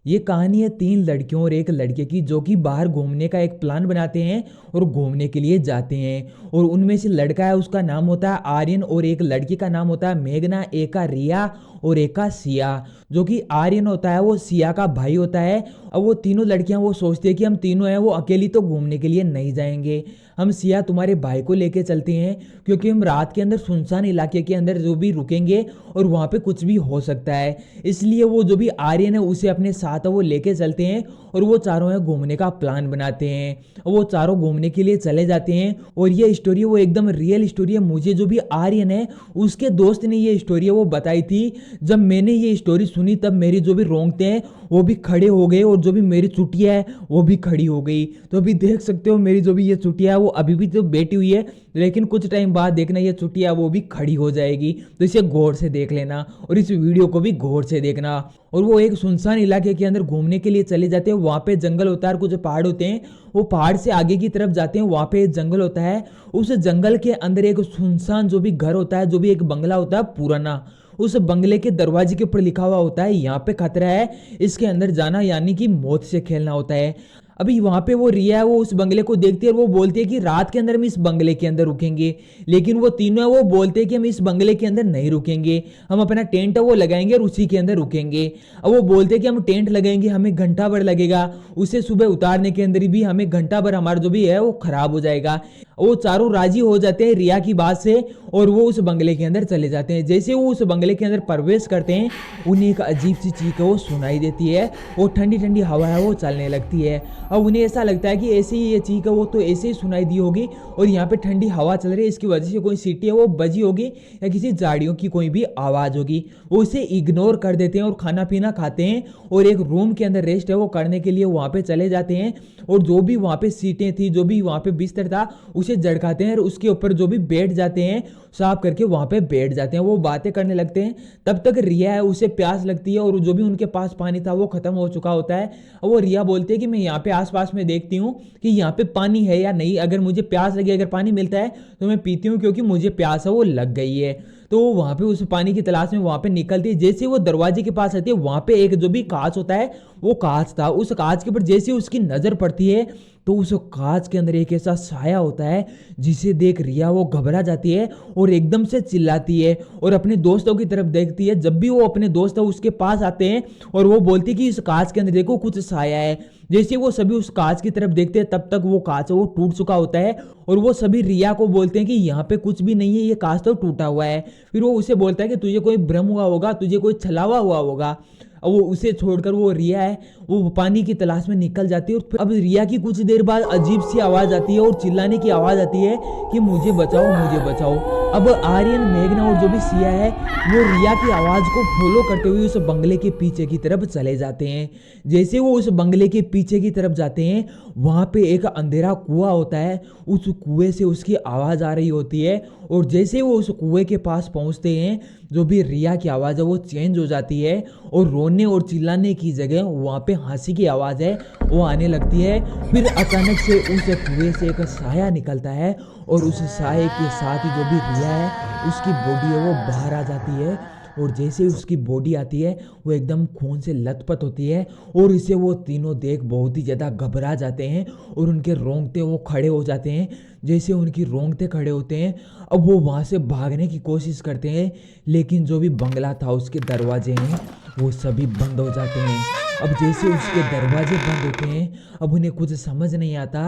ये कहानी है तीन लड़कियों और एक लड़के की जो कि बाहर घूमने का एक प्लान बनाते हैं और घूमने के लिए जाते हैं। और उनमें से लड़का है उसका नाम होता है आर्यन और एक लड़की का नाम होता है मेघना, एक का रिया और एक का सिया। जो कि आर्यन होता है वो सिया का भाई होता है। अब वो तीनों लड़कियां वो सोचती है कि हम तीनों हैं वो अकेली तो घूमने के लिए नहीं जाएंगे, हम सिया तुम्हारे भाई को लेके चलते हैं क्योंकि हम रात के अंदर सुनसान इलाके के अंदर जो भी रुकेंगे और वहाँ पे कुछ भी हो सकता है। इसलिए वो जो भी आर्यन है उसे अपने साथ वो लेके चलते हैं और वो चारों है घूमने का प्लान बनाते हैं। वो चारों घूमने के लिए चले जाते हैं और ये स्टोरी वो एकदम रियल स्टोरी है। मुझे जो भी आर्यन है उसके दोस्त ने ये स्टोरी है वो बताई थी। जब मैंने ये स्टोरी सुनी तब मेरी जो भी रोंगटे हैं वो भी खड़े हो गए और जो भी मेरी चुटिया है वो भी खड़ी हो गई। तो अभी देख सकते हो मेरी जो भी ये चुटिया है वो अभी भी तो बैठी हुई है, लेकिन कुछ टाइम बाद देखना ये चुटिया वो भी खड़ी हो जाएगी। तो इसे गौर से देख लेना और इस वीडियो को भी गौर से देखना। और वो एक सुनसान इलाके के अंदर घूमने के लिए चले जाते हैं। वहाँ पे जंगल होता है और कुछ पहाड़ होते हैं। वो पहाड़ से आगे की तरफ जाते हैं, वहाँ पे एक जंगल होता है। उस जंगल के अंदर एक सुनसान जो भी घर होता है, जो भी एक बंगला होता है पुराना। उस बंगले के दरवाजे के ऊपर लिखा हुआ होता है यहाँ पे खतरा है, इसके अंदर जाना यानी कि मौत से खेलना होता है। अभी वहां पे वो रिया है वो उस बंगले को देखती है और वो बोलती है कि रात के अंदर हम इस बंगले के अंदर रुकेंगे। लेकिन वो तीनों है वो बोलते हैं कि हम इस बंगले के अंदर नहीं रुकेंगे, हम अपना टेंट है वो लगाएंगे और उसी के अंदर रुकेंगे। अब वो बोलते हैं कि हम टेंट लगाएंगे हमें घंटा भर लगेगा, उसे सुबह उतारने के अंदर भी हमें घंटा भर हमारा जो भी है वो खराब हो जाएगा। वो चारों राजी हो जाते हैं रिया की बात से और वो उस बंगले के अंदर चले जाते हैं। जैसे वो उस बंगले के अंदर प्रवेश करते हैं उन्हें एक अजीब सी चीख वो सुनाई देती है और ठंडी ठंडी हवा है वो चलने लगती है। अब उन्हें ऐसा लगता है कि ऐसे ही ये चीख है वो तो ऐसे ही सुनाई दी होगी और यहाँ पे ठंडी हवा चल रही है, इसकी वजह से कोई सीटी है वो बजी होगी या किसी झाड़ियों की कोई भी आवाज़ होगी। वो इसे इग्नोर कर देते हैं और खाना पीना खाते हैं और एक रूम के अंदर रेस्ट है वो करने के लिए वहाँ पे चले जाते हैं। और जो भी वहाँ पे सीटें थी, जो भी वहाँ पे बिस्तर था उसे झटकाते हैं और उसके ऊपर जो भी बैठ जाते हैं साफ करके वहाँ पे बैठ जाते हैं। वो बातें करने लगते हैं। तब तक रिया है उसे प्यास लगती है और जो भी उनके पास पानी था वो खत्म हो चुका होता है। वो रिया बोलती है कि मैं यहाँ पे आसपास में देखती हूँ कि यहाँ पे पानी है या नहीं, अगर मुझे प्यास लगी अगर पानी मिलता है तो मैं पीती हूँ क्योंकि मुझे प्यास है वो लग गई है। तो वो वहाँ पे उस पानी की तलाश में वहाँ पे निकलती है। जैसे वो दरवाजे के पास आती है वहाँ पे एक जो भी कांच होता है वो कांच था। उस कांच के ऊपर जैसे उसकी नज़र पड़ती है तो उस कांच के अंदर एक ऐसा साया होता है जिसे देख रिया वो घबरा जाती है और एकदम से चिल्लाती है और अपने दोस्तों की तरफ देखती है। जब भी वो अपने दोस्त उसके पास आते हैं और वो बोलती है कि इस कांच के अंदर देखो कुछ साया है। जैसे वो सभी उस कांच की तरफ देखते हैं तब तक वो कांच वो टूट चुका होता है और वो सभी रिया को बोलते हैं कि यहाँ पे कुछ भी नहीं है, ये कांच तो टूटा हुआ है। फिर वो उसे बोलता है कि तुझे कोई भ्रम हुआ होगा, तुझे कोई छलावा हुआ होगा। अब वो उसे छोड़कर वो रिया है वो पानी की तलाश में निकल जाती है। और अब रिया की कुछ देर बाद अजीब सी आवाज आती है और चिल्लाने की आवाज आती है कि मुझे बचाओ मुझे बचाओ। अब आर्यन, मेघना और जो भी सिया है वो रिया की आवाज को फॉलो करते हुए उस बंगले के पीछे की तरफ चले जाते हैं। जैसे वो उस बंगले के पीछे की तरफ जाते हैं वहां पे एक अंधेरा कुआं होता है, उस कुएं से उसकी आवाज आ रही होती है। और जैसे वो उस कुएं के पास पहुंचते हैं जो भी रिया की आवाज़ है वो चेंज हो जाती है और रोने और चिल्लाने की जगह वहाँ पे हंसी की आवाज़ है वो आने लगती है। फिर अचानक से उस कुएं से एक साया निकलता है और उस साये के साथ ही जो भी रिया है उसकी बॉडी है वो बाहर आ जाती है। और जैसे उसकी बॉडी आती है वो एकदम खून से लथपथ होती है और इसे वो तीनों देख बहुत ही ज़्यादा घबरा जाते हैं और उनके रोंगटे वो खड़े हो जाते हैं। जैसे उनकी रोंगटे खड़े होते हैं अब वो वहाँ से भागने की कोशिश करते हैं, लेकिन जो भी बंगला था उसके दरवाजे हैं वो सभी बंद हो जाते हैं। अब जैसे उसके दरवाजे बंद होते हैं अब उन्हें कुछ समझ नहीं आता।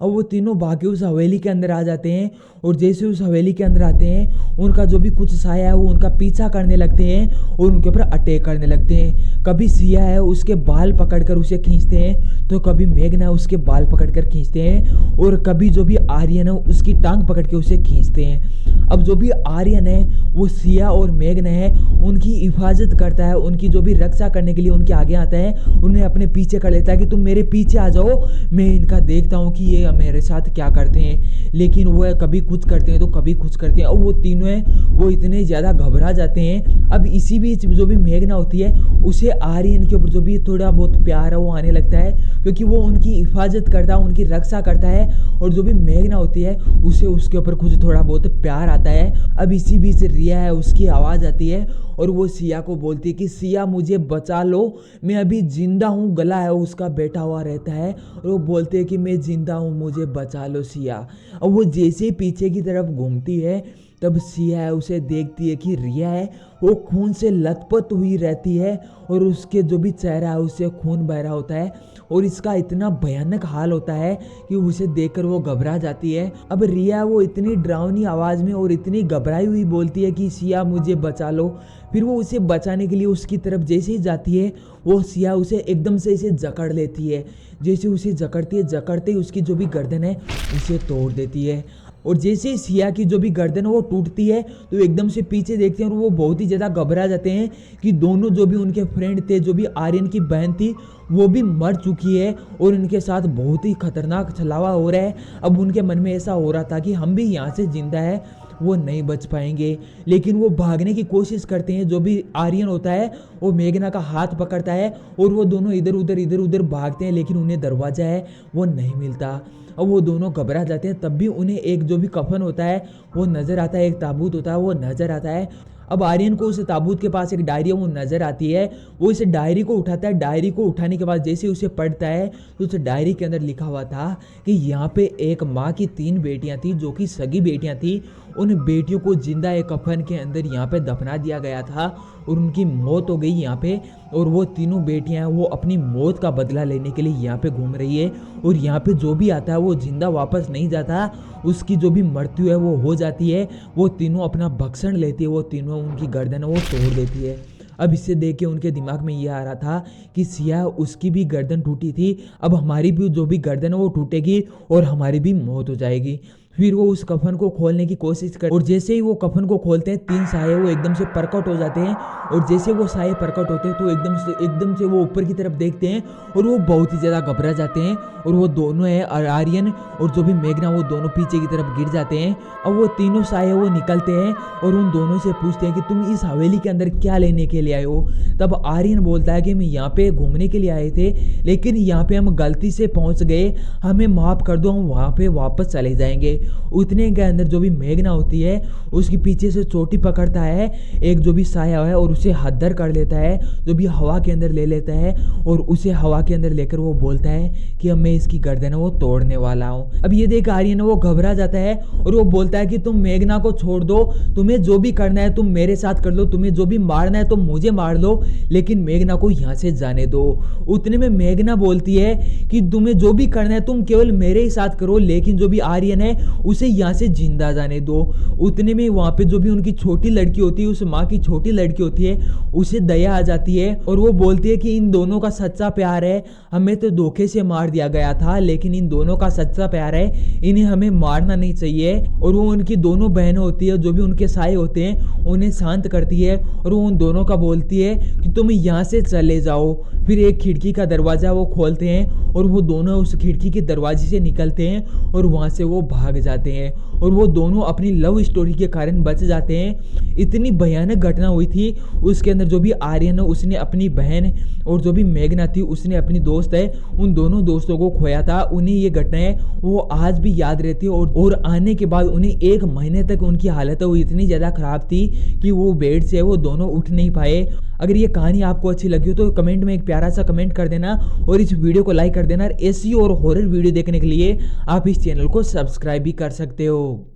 अब वो तीनों भागे उस हवेली के अंदर आ जाते हैं और जैसे उस हवेली के अंदर आते हैं उनका जो भी कुछ साया है वो उनका पीछा करने लगते हैं और उनके ऊपर अटैक करने लगते हैं। कभी सिया है उसके बाल पकड़कर उसे खींचते हैं तो कभी मेघना उसके बाल पकड़कर खींचते हैं और कभी जो भी आर्यन है उसकी टांग पकड़ के उसे खींचते हैं। अब जो भी आर्यन है वो सिया और मेघना है उनकी हिफाजत करता है, उनकी जो भी रक्षा करने के लिए उनके आगे आता है, उन्हें अपने पीछे कर लेता है कि तुम मेरे पीछे आ जाओ, मैं इनका देखता हूँ कि ये मेरे साथ क्या करते हैं। लेकिन वो कभी कुछ करते हैं तो कभी कुछ करते हैं और वो तीनों हैं वो इतने ज़्यादा घबरा जाते हैं। अब इसी बीच जो भी मेघना होती है उसे आर्यन के ऊपर जो भी थोड़ा बहुत प्यार है वो आने लगता है क्योंकि वो उनकी हिफाजत करता है, उनकी रक्षा करता है। और जो भी मेघना होती है उसे उसके ऊपर कुछ थोड़ा बहुत प्यार आता है। अब इसी बीच रिया है उसकी आवाज़ आती है और वो सिया को बोलती है कि सिया मुझे बचा लो, मैं अभी जिंदा हूँ गला है उसका बैठा हुआ रहता है और वो बोलते हैं कि मैं जिंदा हूँ मुझे बचा लो सिया। अब वो जैसे ही पीछे की तरफ घूमती है तब सिया है उसे देखती है कि रिया है वो खून से लथपथ हुई रहती है और उसके जो भी चेहरा है उससे खून बह रहा होता है और इसका इतना भयानक हाल होता है कि उसे देखकर वो घबरा जाती है। अब रिया वो इतनी डरावनी आवाज़ में और इतनी घबराई हुई बोलती है कि सिया मुझे बचा लो। फिर वो उसे बचाने के लिए उसकी तरफ जैसे ही जाती है वो सिया उसे एकदम से इसे जकड़ लेती है। जैसे उसे जकड़ती है जकड़ते ही उसकी जो भी गर्दन है उसे तोड़ देती है। और जैसे ही सिया की जो भी गर्दन है वो टूटती है तो एकदम से पीछे देखते हैं और वो बहुत ही ज़्यादा घबरा जाते हैं कि दोनों जो भी उनके फ्रेंड थे, जो भी आर्यन की बहन थी वो भी मर चुकी है और इनके साथ बहुत ही खतरनाक छलावा हो रहा है। अब उनके मन में ऐसा हो रहा था कि हम भी यहाँ से जिंदा है वो नहीं बच पाएंगे, लेकिन वो भागने की कोशिश करते हैं। जो भी आर्यन होता है वो मेघना का हाथ पकड़ता है और वो दोनों इधर उधर भागते हैं, लेकिन उन्हें दरवाज़ा है वो नहीं मिलता। अब वो दोनों घबरा जाते हैं। तब भी उन्हें एक जो भी कफन होता है वो नज़र आता है, एक ताबूत होता है वो नज़र आता है। अब आर्यन को उस ताबूत के पास एक डायरी वो नज़र आती है। वो इस डायरी को उठाता है। डायरी को उठाने के बाद जैसे उसे पढ़ता है तो उस डायरी के अंदर लिखा हुआ था कि यहाँ पे एक माँ की 3 बेटियाँ थी जो कि सगी बेटियाँ थी। उन बेटियों को जिंदा एक कफन के अंदर यहाँ पे दफना दिया गया था और उनकी मौत हो गई यहाँ पे। और वो तीनों बेटियाँ वो अपनी मौत का बदला लेने के लिए यहाँ पे घूम रही है और यहाँ पे जो भी आता है वो जिंदा वापस नहीं जाता, उसकी जो भी मृत्यु है वो हो जाती है। वो तीनों अपना भक्षण लेती है, वो तीनों उनकी गर्दन वो तोड़ देती है। अब इसे देख के उनके दिमाग में ये आ रहा था कि सिया उसकी भी गर्दन टूटी थी, अब हमारी भी जो भी गर्दन है वो टूटेगी और हमारी भी मौत हो जाएगी। फिर वो उस कफन को खोलने की कोशिश कर और जैसे ही वो कफन को खोलते हैं 3 साये वो एकदम से प्रकट हो जाते हैं और जैसे वो साये प्रकट होते हैं तो एकदम से वो ऊपर की तरफ देखते हैं और वो बहुत ही ज़्यादा घबरा जाते हैं और वो दोनों है आर्यन और जो भी मेघना वो दोनों पीछे की तरफ गिर जाते हैं। अब वो तीनों साये वो निकलते हैं और उन दोनों से पूछते हैं कि तुम इस हवेली के अंदर क्या लेने के लिए आए हो। तब आर्यन बोलता है कि हम यहाँ पे घूमने के लिए आए थे, लेकिन यहाँ पे हम गलती से पहुँच गए, हमें माफ़ कर दो, हम वहाँ पे वापस चले जाएंगे। उतने के अंदर जो भी मेघना होती है उसके पीछे से चोटी पकड़ता है एक जो भी साया है और उसे हदर कर लेता है, जो भी हवा के अंदर ले लेता है और उसे हवा के अंदर लेकर वो बोलता है कि अब मैं इसकी गर्दन वो तोड़ने वाला हूँ। अब ये देख आर्यन वो घबरा जाता है और वो बोलता है कि तुम मेघना को छोड़ दो, तुम्हें जो भी करना है तुम मेरे साथ कर लो, तुम्हें जो भी मारना है तुम मुझे मार लो, लेकिन मेघना को यहाँ से जाने दो। उतने में मेघना बोलती है कि तुम्हें जो भी करना है तुम केवल मेरे ही साथ करो, लेकिन जो भी आर्यन है उसे यहाँ से जिंदा जाने दो। उतने में वहाँ पे जो भी उनकी छोटी लड़की होती है, उस माँ की छोटी लड़की होती है, उसे दया आ जाती है और वो बोलती है कि इन दोनों का सच्चा प्यार है, हमें तो धोखे से मार दिया गया था लेकिन इन दोनों का सच्चा प्यार है, इन्हें हमें मारना नहीं चाहिए। और वो उनकी दोनों बहनें होती है जो भी उनके साए होते हैं उन्हें शांत करती है और वो उन दोनों का बोलती है कि तुम यहाँ से चले जाओ। फिर एक खिड़की का दरवाज़ा वो खोलते हैं और वो दोनों उस खिड़की के दरवाजे से निकलते हैं और वहाँ से वो भाग जाते हैं और वो दोनों अपनी लव स्टोरी के कारण बच जाते हैं। इतनी भयानक घटना हुई थी उसके अंदर, जो भी आर्यन है उसने अपनी बहन और जो भी मेघना थी उसने अपनी दोस्त है, उन दोनों दोस्तों को खोया था। उन्हें ये घटनाएं वो आज भी याद रहती है और आने के बाद उन्हें 1 महीने तक उनकी हालत वो इतनी ज़्यादा ख़राब थी कि वो बेड से वो दोनों उठ नहीं पाए। अगर ये कहानी आपको अच्छी लगी हो तो कमेंट में एक प्यारा सा कमेंट कर देना और इस वीडियो को लाइक कर देना। ऐसी और हॉरर वीडियो देखने के लिए आप इस चैनल को सब्सक्राइब भी कर सकते हो।